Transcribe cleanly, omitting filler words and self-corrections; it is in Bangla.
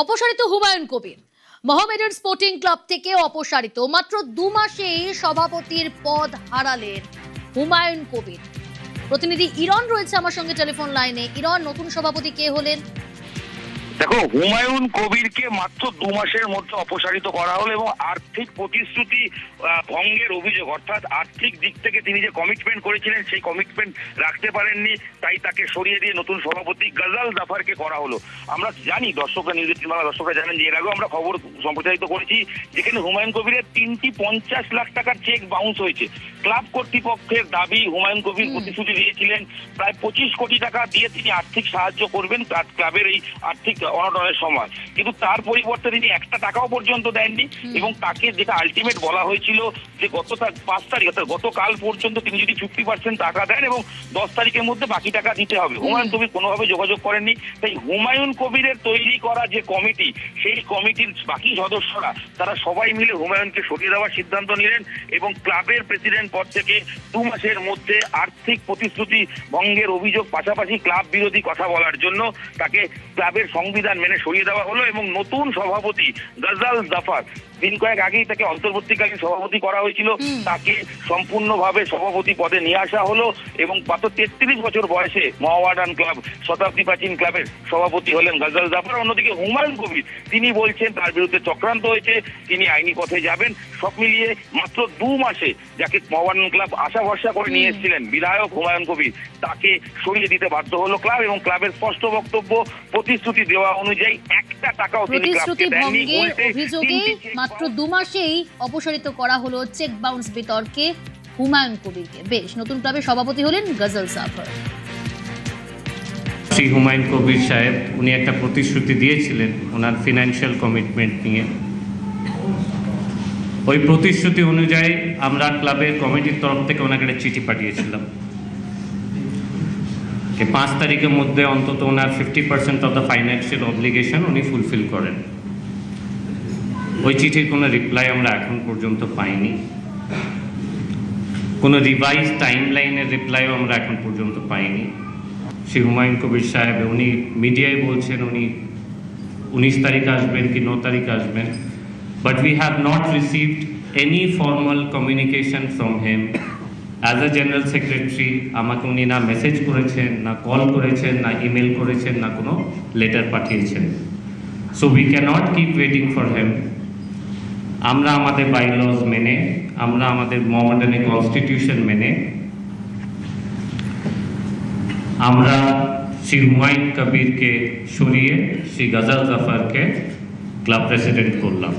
অপসারিত হুমায়ুন কবির মোহামেডান স্পোর্টিং ক্লাব থেকে অপসারিত। মাত্র 2 মাসেই সভাপতির পদ হারালেন হুমায়ুন কবির। প্রতিনিধি ইরন রয়েছে আমার সঙ্গে টেলিফোন লাইনে। ইরন, নতুন সভাপতি কে হলেন? দেখো, হুমায়ুন কবিরকে মাত্র 2 মাসের মধ্যে অপসারিত করা হলো এবং আর্থিক প্রতিশ্রুতি ভঙ্গের অভিযোগ, অর্থাৎ আর্থিক দিক থেকে তিনি যে কমিটমেন্ট করেছিলেন সেই কমিটমেন্ট রাখতে পারেননি, তাই তাকে সরিয়ে দিয়ে নতুন সভাপতি গজল জাফরকে করা হলো। আমরা জানি, দর্শকরা নিউজ 18 বাংলা দর্শকরা জানেন যে এর আগেও আমরা খবর সম্প্রচারিত করেছি যেখানে হুমায়ুন কবিরের 3টি 50 লাখ টাকার চেক বাউন্স হয়েছে। ক্লাব কর্তৃপক্ষের দাবি, হুমায়ুন কবির প্রতিশ্রুতি দিয়েছিলেন প্রায় 25 কোটি টাকা দিয়ে তিনি আর্থিক সাহায্য করবেন ক্লাবের এই আর্থিক অনটনের সময়, কিন্তু তার পরিবর্তে তিনি 1 টাকাও পর্যন্ত দেননি। এবং তাকে যেটা আলটিমেট বলা হয়েছিল যে গত 5 তারিখ অর্থাৎ গতকাল পর্যন্ত তিনি যদি 50% টাকা দেন এবং 10 তারিখের মধ্যে বাকি টাকা দিতে হবে। হুমায়ুন কবির কোনোভাবে যোগাযোগ করেননি। তাই হুমায়ুন কবিরের তৈরি করা যে কমিটি, সেই কমিটির বাকি সদস্যরা তারা সবাই মিলে হুমায়ুনকে সরিয়ে দেওয়ার সিদ্ধান্ত নিলেন এবং ক্লাবের প্রেসিডেন্ট পদ থেকে 2 মাসের মধ্যে আর্থিক প্রতিশ্রুতি ভঙ্গের অভিযোগ পাশাপাশি ক্লাব বিরোধী কথা বলার জন্য তাকে ক্লাবের সংবিধান মেনে সরিয়ে দেওয়া হলো। এবং নতুন সভাপতি গজল জাফর, দিন কয়েক আগেই তাকে অন্তর্বর্তীকালীন সভাপতি করা হয়েছিল, তাকে সম্পূর্ণভাবে সভাপতি পদে নিয়ে আসা হলো এবং মাত্র 33 বছর বয়সে মোহামেডান ক্লাব, শতাব্দী প্রাচীন ক্লাবের সভাপতি হলেন গজল জাফর। অন্যদিকে হুমায়ুন কবির, তিনি বলছেন তার বিরুদ্ধে চক্রান্ত হয়েছে, তিনি আইনি পথে যাবেন। সব মিলিয়ে মাত্র 2 মাসে যাকে মোহামেডান ক্লাব আশা ভরসা করে নিয়ে এসেছিলেন বিধায়ক হুমায়ুন কবির, তাকে সরিয়ে দিতে বাধ্য হলো ক্লাব। এবং ক্লাবের স্পষ্ট বক্তব্য, প্রতিশ্রুতি দেওয়া অনুযায়ী 1 টাকাও তিনি ক্লাবকে দেননি। অভিযোগে মাত্র 2 মাসেই অপসারিত করা হলো চেক বাউন্স বিতর্কে হুমায়ুন কবিরকে। বেশ, নতুন ক্লাবের সভাপতি হলেন গজল জাফর। শ্রী হুমায়ুন কবির সাহেব, উনি একটা প্রতিশ্রুতি দিয়েছিলেন ওনার ফিনান্সিয়াল কমিটমেন্ট নিয়ে। ওই প্রতিশ্রুতি অনুযায়ী আমরা ক্লাবের কমিটির তরফ থেকে ওনাকে একটা চিঠি পাঠিয়েছিলাম যে 5 তারিখের মধ্যে অন্তত ওনার 50% অফ দ্য ফাইন্যান্সিয়াল অব্লিগেশন উনি ফুলফিল করেন। ওই চিঠির কোনো রিপ্লাই আমরা এখন পর্যন্ত পাইনি, কোনো রিভাইজ টাইম লাইনের রিপ্লাইও আমরা এখন পর্যন্ত পাইনি। শ্রী হুমায়ুন কবির সাহেব উনি মিডিয়ায় বলছেন উনি 19 তারিখ আসবেন কি 9 তারিখ আসবেন, but we have not received any formal communication from him. As a general secretary আমাকে উনি না মেসেজ করেছেন, না কল করেছেন, না ইমেল করেছেন, না কোনো লেটার পাঠিয়েছেন। So we can't keep waiting for him. আমরা আমাদের বাইলজ মেনে, আমরা আমাদের মোহামেডানের কনস্টিটিউশন মেনে আমরা শ্রী হুমায়ুন কবিরকে সরিয়ে শ্রী গজল জাফরকে ক্লাব প্রেসিডেন্ট করলাম।